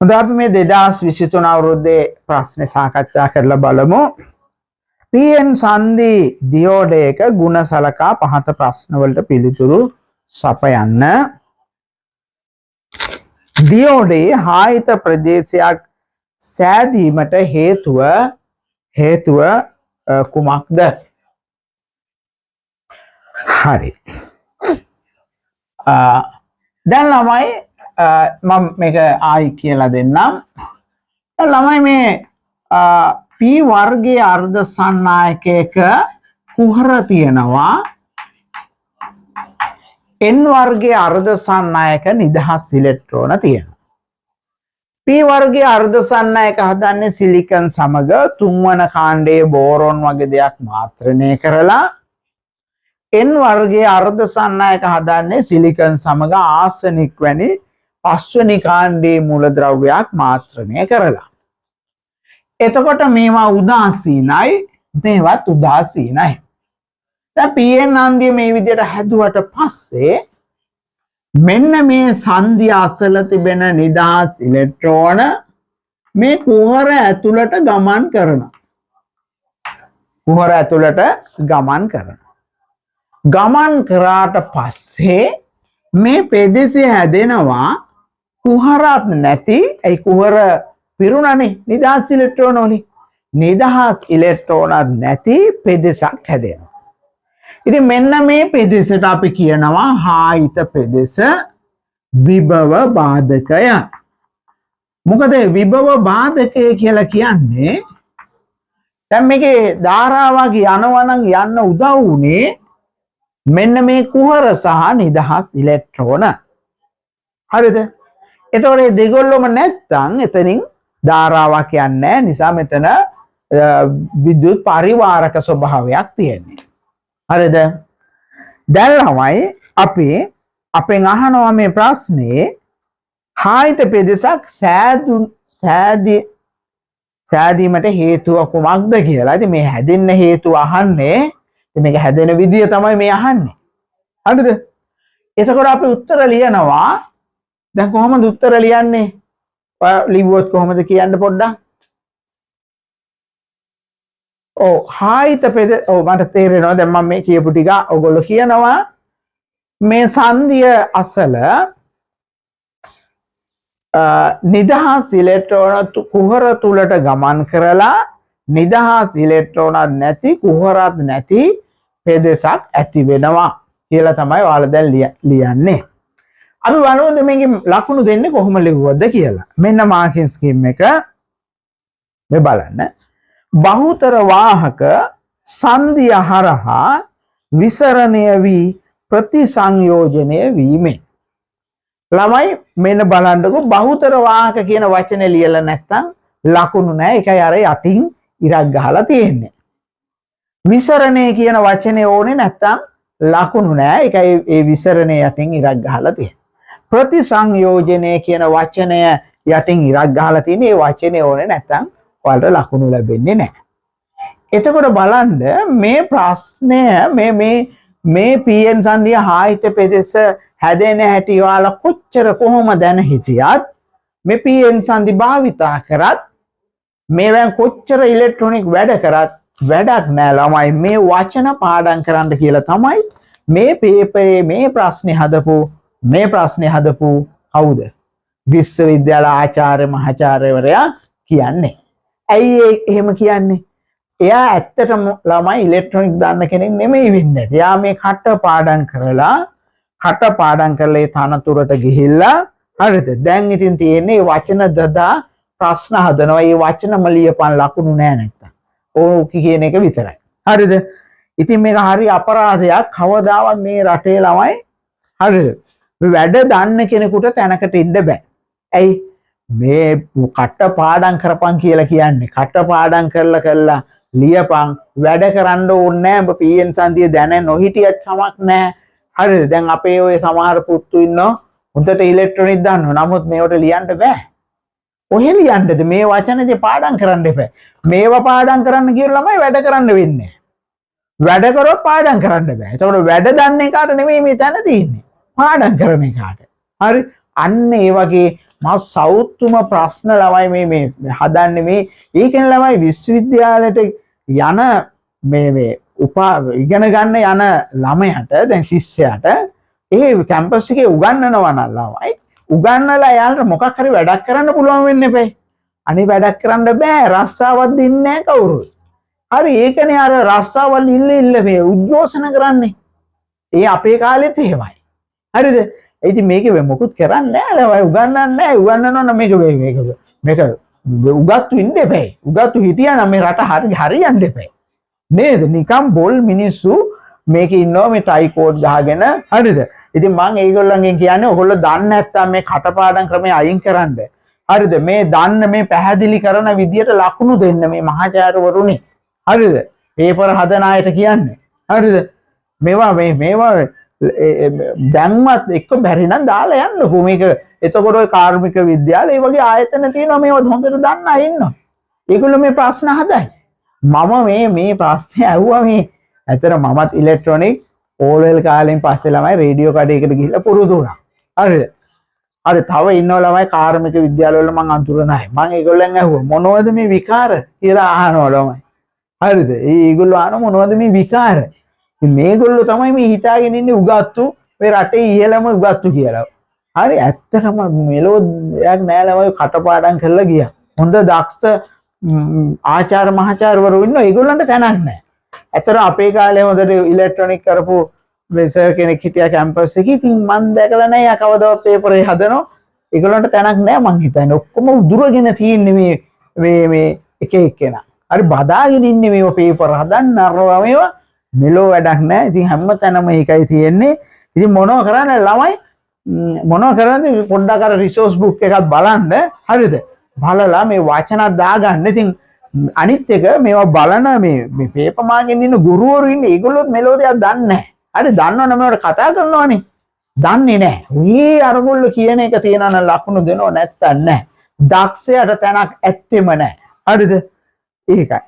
හොඳ අපි මේ 2023 අවුරුද්දේ ප්‍රශ්න සාකච්ඡා කරලා බලමු. PN සංදි දියෝඩයක ಗುಣ සලකා පහත ප්‍රශ්න වලට පිළිතුරු සපයන්න. දියෝඩේ හායිත ප්‍රදේශයක් සෑදීමට හේතුව කුමක්ද? හරි. දැන් ළමයි මම මේක ආයි කියලා දෙන්නම්. ළමයි මේ P වර්ගයේ අර්ධ සන්නායකයක කුහර තියෙනවා. N වර්ගයේ අර්ධ සන්නායක නිදහස් ඉලෙක්ට්‍රෝන තියෙනවා. P වර්ගයේ අර්ධ සන්නායක හදන්නේ සිලිකන් සමග තුන්වන කාණ්ඩයේ බෝරොන් වගේ දෙයක් මාත්‍රණය කරලා N වර්ගයේ අර්ධ සන්නායක හදන්නේ සිලිකන් සමග ආසනික් වැනි පස්වෙනි කාණ්ඩයේ මූලද්‍රව්‍යයක් මාත්‍රණය කරලා. එතකොට මේවා උදාසීනයි, මේවත් උදාසීනයි. දැන් PN හන්දිය මේ විදිහට හැදුවට පස්සේ මෙන්න මේ සංධිය අසල තිබෙන නිදහස් ඉලෙක්ට්‍රෝන මේ කුහර ඇතුළට ගමන් කරනවා. කුහර ඇතුළට ගමන් කරනවා. ගමන් කරාට පස්සේ මේ පෙදෙසේ හැදෙනවා කුහරත් නැති, ඒ කුහර පිරුණනේ නිදහස් ඉලෙක්ට්‍රෝන වලින්. නිදහස් ඉලෙක්ට්‍රෝනත් නැති පෙදෙසක් හැදෙනවා. ඉතින් මෙන්න මේ පෙදෙසට අපි කියනවා හායිත පෙදෙස විභව බාධකය. මොකද විභව බාධකය කියලා කියන්නේ දැන් මේකේ ධාරාවක් යනවා නම් යන්න උදව් වුනේ මෙන්න මේ කුහර සහ නිදහස් ඉලෙක්ට්‍රෝන. හරිද? එතකොට මේ දෙගොල්ලොම නැත්තම් එතනින් ධාරාවක් යන්නේ නැහැ. නිසා මෙතන විද්‍යුත් පරිවාරක ස්වභාවයක් තියෙන්නේ. හරිද? දැන් ළමයි අපි අපෙන් අහනවා මේ ප්‍රශ්නේ හායිත පෙදෙසක් සෑදීමට හේතුව කුමක්ද කියලා. ඉතින් මේ හැදෙන්න හේතුව අහන්නේ, මේක හැදෙන විදිය තමයි මේ අහන්නේ. හරිද? එතකොට අපි උත්තර ලියනවා. දැන් කොහොමද උත්තර ලියන්නේ? ලිව්වොත් කොහොමද කියන්න පොඩ්ඩක්? හායිත පෙද මට තේරෙනවා දැන් මම මේ කියපු ටික ඔයගොල්ලෝ කියනවා මේ සංධිය අසල නිදහස් ඉලෙක්ට්‍රෝන කුහර තුලට ගමන් කරලා නිදහස් ඉලෙක්ට්‍රෝනත් නැති කුහරත් නැති පෙදෙසක් ඇති වෙනවා කියලා තමයි ඔයාලා දැන් ලියන්නේ. අපි බලමු මේකේ ලකුණු දෙන්නේ කොහොම ලිව්වද කියලා. මෙන්න මාකින් ස්කීම් එක මේ බලන්න. බහුතර වාහක සංධිය හරහා විසරණය වී ප්‍රතිසංයෝජනය වීමෙන්. ළමයි මෙන්න බලන්නකො බහුතර වාහක කියන වචනේ ලියලා නැත්නම් ලකුණු නැහැ. ඒකයි අර යටින් ඉරක් ගහලා තියෙන්නේ. විසරණය කියන වචනේ ඕනේ නැත්නම් ලකුණු නැහැ. ඒකයි ඒ විසරණය යටින් ඉරක් ගහලා තියෙන්නේ. ප්‍රතිසංයෝජනය කියන වචනය යටින් ඉරක් ගහලා තියෙන්නේ. ඒ වචනේ ඕනේ නැත්නම් ඔයාලට ලකුණු ලැබෙන්නේ නැහැ. එතකොට බලන්න මේ ප්‍රශ්නය මේ PN සංධිය හායිත පෙදෙස හැදෙන හැටි ඔයාලා කොච්චර කොහොම දැන හිටියත් මේ PN සංධි භාවිතා කරත් මේවෙන් කොච්චර ඉලෙක්ට්‍රොනික වැඩ කරත් වැඩක් නෑ ළමයි. මේ වචන පාඩම් කරන්න කියලා තමයි මේ පේපරේ මේ ප්‍රශ්නේ හදපු කවුද? විශ්වවිද්‍යාල ආචාර්ය මහාචාර්යවරයා කියන්නේ. ඇයි එහෙම කියන්නේ? එයා ඇත්තටම ළමයි ඉලෙක්ට්‍රොනික දාන්න කෙනෙක් නෙමෙයි වෙන්නේ. එයා මේ කට පාඩම් කරලා ඒ තනතුරට ගිහිල්ලා හරිද? දැන් ඉතින් තියෙන්නේ වචන දදා ප්‍රශ්න හදනවා. මේ වචනම ලියපන් ලකුණු නෑ නැත්තම්. ඕක කියන එක විතරයි. හරිද? ඉතින් මේක හරි අපරාධයක්. කවදාවත් මේ රටේ ළමයි හරිද? වැඩ දන්න කෙනෙකුට තැනකට ඉන්න බෑ. ඇයි? මේ කට පාඩම් කරපන් කියලා කියන්නේ. කට පාඩම් කරලා ලියපන්. වැඩ කරන්න ඕනේ නෑ. ඔබ PN සංධිය දැන නොහිටියත් කමක් නෑ. හරිද? දැන් අපේ ඔය සමහර පුත්තු ඉන්නවා හොඳට ඉලෙක්ට්‍රොනික දන්නවා. නමුත් මේවට ලියන්න බෑ. ඔහෙ ලියන්නද මේ වචනේදී පාඩම් කරන්න එපා. මේවා පාඩම් කරන්න කියලා ළමයි වැඩ කරන්න වෙන්නේ. වැඩ කරොත් පාඩම් කරන්න බෑ. ඒතකොට වැඩ දන්නේ කාට නෙමෙයි මේ තැන තියෙන්නේ. පාඩම් කරන එකාට. හරි? අන්න ඒ වගේ මා සෞතුම ප්‍රශ්න ළමයි මේ හදන්නේ මේ ඒකෙන් ළමයි විශ්වවිද්‍යාලයට යන මේ ඉගෙන ගන්න යන ළමයට දැන් ශිෂ්‍යයාට ඒ කැම්පස් එකේ උගන්වනවා නම් ළමයි උගන්වලා එයාලට මොකක් හරි වැඩක් කරන්න පුළුවන් වෙන්න එපේ. අනේ වැඩක් කරන්න බෑ රස්සාවක් දෙන්නේ නැහැ කවුරුත්. හරි ඒකනේ අර රස්සාවල් ඉල්ල මේ උද්ඝෝෂණ කරන්නේ. ඒ අපේ කාලෙත් එහෙමයි. හරිද? ඉතින් මේකේ මොකුත් කරන්නේ නැහැ ළමයි උගන්වන්නේ නැහැ උගන්වනවා නම් මේක උගත්තු ඉන්න එපේ. උගත්තු හිටියා නම් මේ රට හරියන්න එපේ. නේද? නිකම් බොල් මිනිස්සු මේකේ ඉන්නවා මේ ටයි කෝඩ් ගහගෙන හරිද? ඉතින් මම ඒගොල්ලන්ගෙන් කියන්නේ ඔයගොල්ලෝ දන්නේ නැත්තම් මේ කටපාඩම් ක්‍රමය අයින් කරන්න. හරිද? මේ දන්න මේ පැහැදිලි කරන විදියට ලකුණු දෙන්න මේ මහාචාර්යවරුනි. හරිද? පේපර් හදන අයට කියන්නේ. හරිද? මේවා දැන්වත් එක්ක බැරි නම් දාලා යන්නකෝ මේක. එතකොට ඔය කාර්මික විද්‍යාල ඒ වගේ ආයතන තියෙනවා මේවා හොඳට දන්න අය ඉන්නවා. ඒගොල්ලෝ මේ ප්‍රශ්න හදයි. මම මේ ප්‍රශ්නේ ඇහුවා මේ ඇතර මමත් ඉලෙක්ට්‍රොනික ඕලෙල් කාලෙන් පස්සේ ළමයි රේඩියෝ කඩේකට ගිහිල්ලා පුරුදු වුණා. හරිද? හරි තව ඉන්නව ළමයි කාර්මික විද්‍යාලවල මං අඳුරන අය. මං ඒගොල්ලන් ඇහුවා මොනවද මේ විකාර කියලා අහනවා ළමයි. හරිද? ඒගොල්ලෝ අහන මොනවද මේ විකාර? ඉතින් මේගොල්ලෝ තමයි මේ හිතාගෙන ඉන්නේ උගත්තු මේ රටේ ඉහළම උගත්තු කියලා. හරි ඇත්තටම මෙලෝඩියක් නෑ ළමයි කටපාඩම් කරලා ගියා. හොඳ දක්ෂ ආචාර්ය මහාචාර්යවරු ඉන්නවා ඒගොල්ලන්ට තැනක් නෑ. ඇත්තට අපේ කාලේ හොඳට ඉලෙක්ට්‍රොනික කරපු සර් කෙනෙක් හිටියා කැම්පස් එකේ. ඉතින් මම දැකලා නෑ කවදාවත් පේපරේ හදනවා. ඒගොල්ලන්ට තැනක් නෑ මං හිතන්නේ. ඔක්කොම උදුරගෙන තියෙන්නේ මේ එක එක්කෙනා. හරි බදාගෙන ඉන්නේ මේව පේපර් හදන්න අරවා මේවා මෙලෝ වැඩක් නෑ. ඉතින් හැමතැනම ඒකයි තියෙන්නේ. ඉතින් මොනව කරන්නේ ළමයි මොනව කරන්නේ පොඩ්ඩක් අර රිසෝස් බුක් එකක් බලන්න. හරිද? බලලා මේ වචන දාගන්න. ඉතින් අනිත් එක මේවා බලන මේ පේපර් මාගෙන් ඉන්න ගුරුවරු ඉන්නේ ඒගොල්ලොත් මෙලෝඩියක් දන්නේ නැහැ. හරි දන්නවනේ මේවට කතා කරනවානේ. දන්නේ නැහැ. උයි අරගොල්ලෝ කියන එක තියනවා නම් ලකුණු දෙනව නැත්තම් නැහැ. දක්ෂයට තැනක් ඇත්තෙම නැහැ. හරිද? ඒකයි.